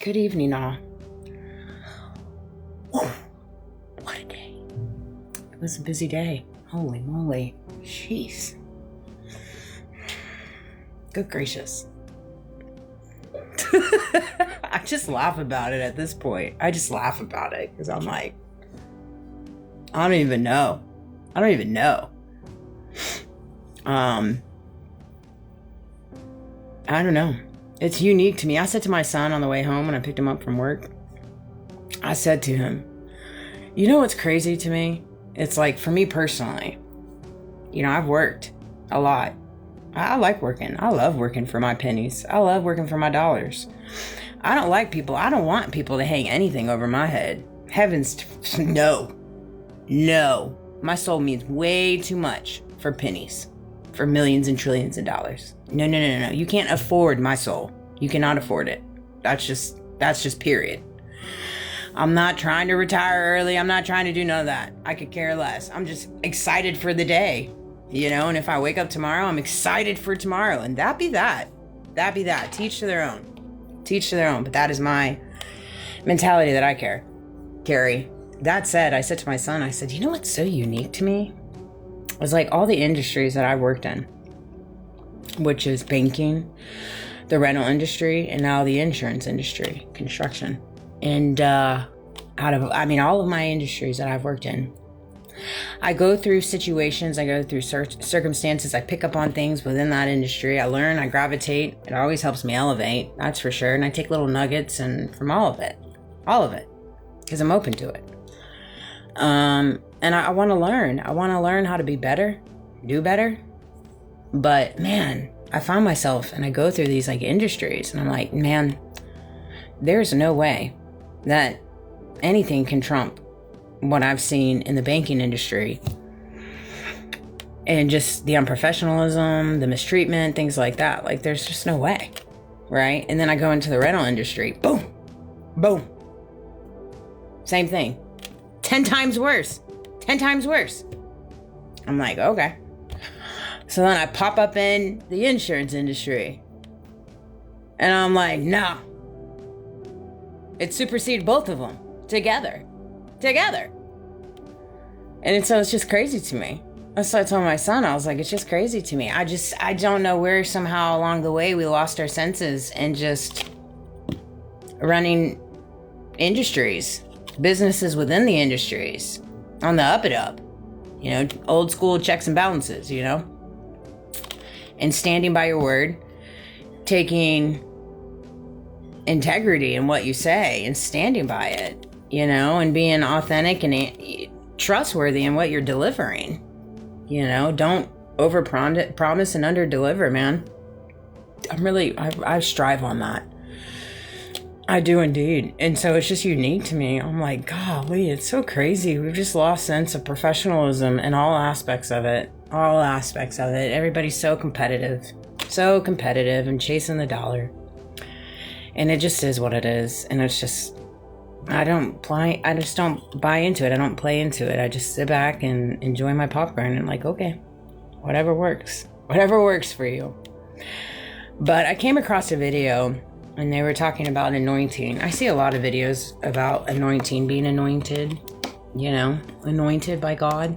Good evening, all. Whew, what a day. It was a busy day. Holy moly. Jeez. Good gracious. I just laugh about it at this point. I just laugh about it because I'm like, I don't even know. I don't know. It's unique to me. I said to my son on the way home when I picked him up from work, I said to him, you know what's crazy to me? It's like, for me personally, I've worked a lot. I like working. I love working for my pennies. I love working for my dollars. I don't want people to hang anything over my head. No. My soul means way too much for pennies, for millions and trillions of dollars. No. You can't afford my soul. You cannot afford it. That's just period. I'm not trying to retire early. I'm not trying to do none of that. I could care less. I'm just excited for the day, and if I wake up tomorrow, I'm excited for tomorrow, and that be that. Teach to their own. But that is my mentality that I carry. That said, I said to my son, I said, you know what's so unique to me? It was like all the industries that I've worked in, which is banking, the rental industry, and now the insurance industry, construction. And all of my industries that I've worked in, I go through situations, I go through circumstances, I pick up on things within that industry. I learn, I gravitate. It always helps me elevate, that's for sure. And I take little nuggets and from all of it, because I'm open to it. And I want to learn. I want to learn how to be better, do better. But man, I find myself and I go through these industries and I'm like, man, there's no way that anything can trump what I've seen in the banking industry and just the unprofessionalism, the mistreatment, things like that. Like, there's just no way, right? And then I go into the rental industry. Boom. Same thing. 10 times worse. I'm like, okay. So then I pop up in the insurance industry. And I'm like, no. It superseded both of them together. And so it's just crazy to me. So I told my son, I was like, it's just crazy to me. I don't know where somehow along the way we lost our senses and just running industries, businesses within the industries on the up and up, old school checks and balances, and standing by your word, taking integrity in what you say and standing by it, and being authentic and trustworthy in what you're delivering. Don't over promise and under deliver, man. I strive on that. I do indeed. And so it's just unique to me. I'm like, golly, it's so crazy. We've just lost sense of professionalism in all aspects of it. Everybody's so competitive and chasing the dollar. And it just is what it is. And it's just, I just don't buy into it. I don't play into it. I just sit back and enjoy my popcorn and okay, whatever works for you. But I came across a video and they were talking about anointing. I see a lot of videos about anointing, being anointed, anointed by God.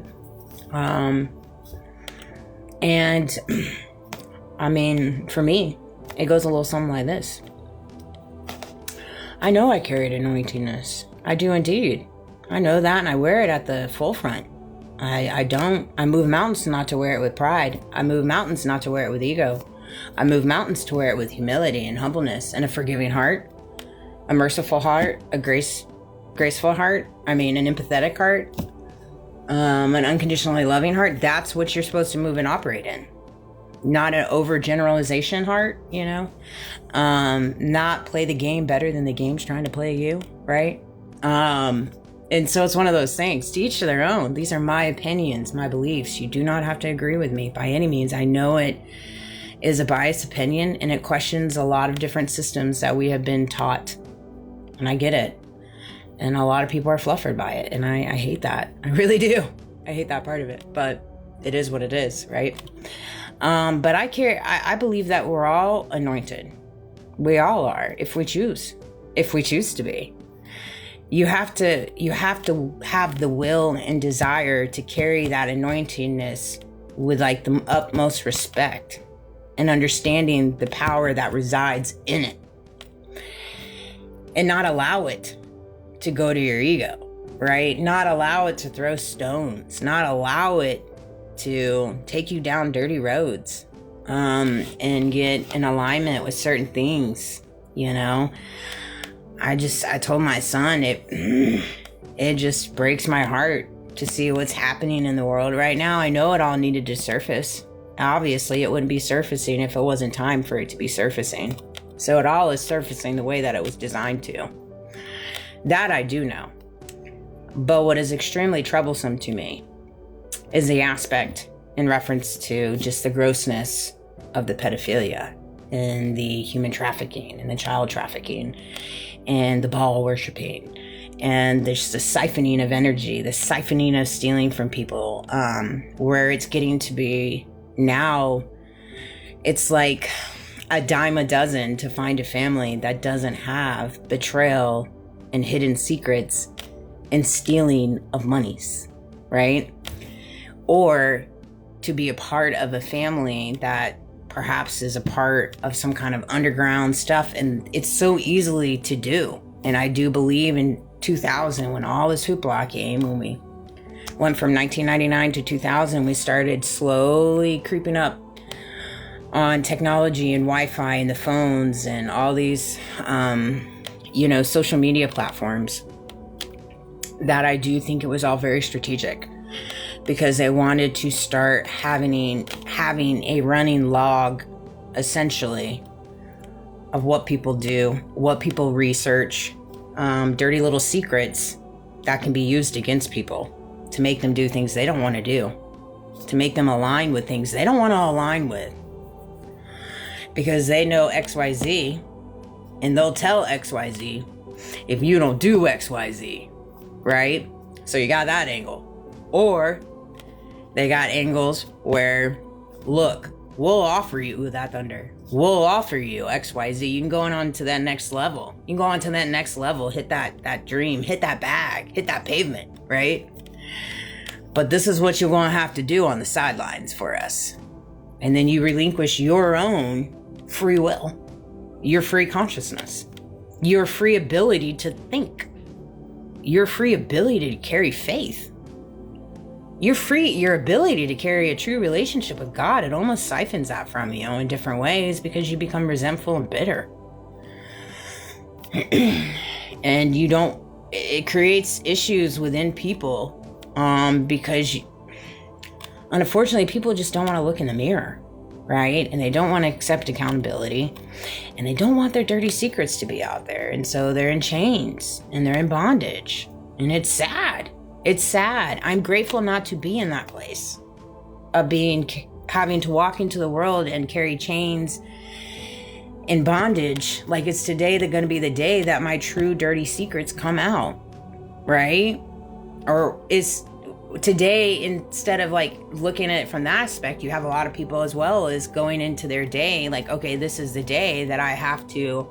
And for me, it goes a little something like this. I know I carried anointingness. I do indeed. I know that, and I wear it at the full front. I move mountains not to wear it with pride. I move mountains not to wear it with ego. I move mountains to wear it with humility and humbleness and a forgiving heart, a merciful heart, a graceful heart. An empathetic heart, an unconditionally loving heart. That's what you're supposed to move and operate in. Not an overgeneralization heart, not play the game better than the game's trying to play you, right? And so it's one of those things, to each to their own. These are my opinions, my beliefs. You do not have to agree with me by any means. I know it is a biased opinion and it questions a lot of different systems that we have been taught. And I get it. And a lot of people are fluffered by it. And I hate that. I really do. I hate that part of it. But it is what it is, right? But I believe that we're all anointed. We all are, if we choose. if we choose to be. You have to have the will and desire to carry that anointingness with like the utmost respect and understanding the power that resides in it, and not allow it to go to your ego, right? Not allow it to throw stones, not allow it to take you down dirty roads, and get in alignment with certain things, you know? I told my son, it just breaks my heart to see what's happening in the world right now. I know it all needed to surface. Obviously, it wouldn't be surfacing if it wasn't time for it to be surfacing. So it all is surfacing the way that it was designed to. That I do know. But what is extremely troublesome to me is the aspect in reference to just the grossness of the pedophilia and the human trafficking and the child trafficking and the Baal worshiping. And there's the siphoning of energy, the siphoning of stealing from people, where it's getting to be now, it's like a dime a dozen to find a family that doesn't have betrayal and hidden secrets and stealing of monies, right? Or to be a part of a family that perhaps is a part of some kind of underground stuff, and it's so easily to do. And I do believe in 2000, when all this hoopla came, when we went from 1999 to 2000, we started slowly creeping up on technology and Wi-Fi and the phones and all these, social media platforms, that I do think it was all very strategic, because they wanted to start having a running log, essentially, of what people do, what people research, dirty little secrets that can be used against people to make them do things they don't want to do, to make them align with things they don't want to align with, because they know XYZ, and they'll tell XYZ if you don't do XYZ, right? So you got that angle. Or they got angles where, look, we'll offer you that thunder. We'll offer you XYZ. You can go on to that next level. You can go on to that next level, hit that dream, hit that bag, hit that pavement, right? But this is what you're going to have to do on the sidelines for us. And then you relinquish your own free will, your free consciousness, your free ability to think, your free ability to carry faith. Your ability to carry a true relationship with God. It almost siphons that from you in different ways, because you become resentful and bitter. And it creates issues within people, because unfortunately people just don't want to look in the mirror, right? And they don't want to accept accountability, and they don't want their dirty secrets to be out there. And so they're in chains and they're in bondage, and it's sad. It's sad. I'm grateful not to be in that place of having to walk into the world and carry chains in bondage. Like, it's today going to be the day that my true dirty secrets come out, right? Or is today, instead of like looking at it from that aspect, you have a lot of people as well as going into their day like, okay, this is the day that I have to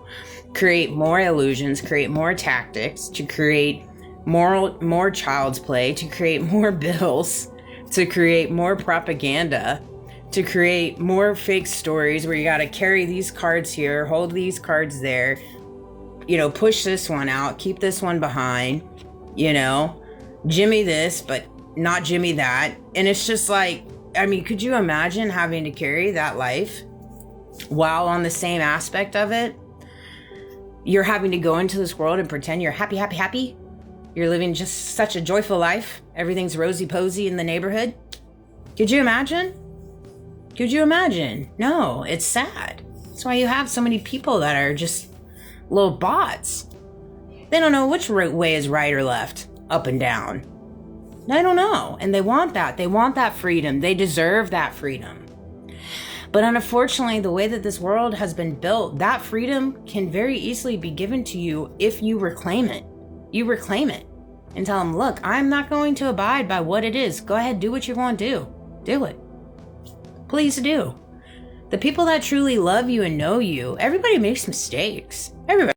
create more illusions, create more tactics, to create more child's play, to create more bills, to create more propaganda, to create more fake stories where you got to carry these cards here, hold these cards there, push this one out, keep this one behind, Jimmy this, but not Jimmy that. And it's just like, could you imagine having to carry that life while on the same aspect of it, you're having to go into this world and pretend you're happy, happy, happy? You're living just such a joyful life. Everything's rosy-posy in the neighborhood. Could you imagine? Could you imagine? No, it's sad. That's why you have so many people that are just little bots. They don't know which way is right or left, up and down. They don't know. And they want that. They want that freedom. They deserve that freedom. But unfortunately, the way that this world has been built, that freedom can very easily be given to you if you reclaim it. You reclaim it and tell them, look, I'm not going to abide by what it is. Go ahead, do what you're going to do. Do it. Please do. The people that truly love you and know you, everybody makes mistakes. Everybody.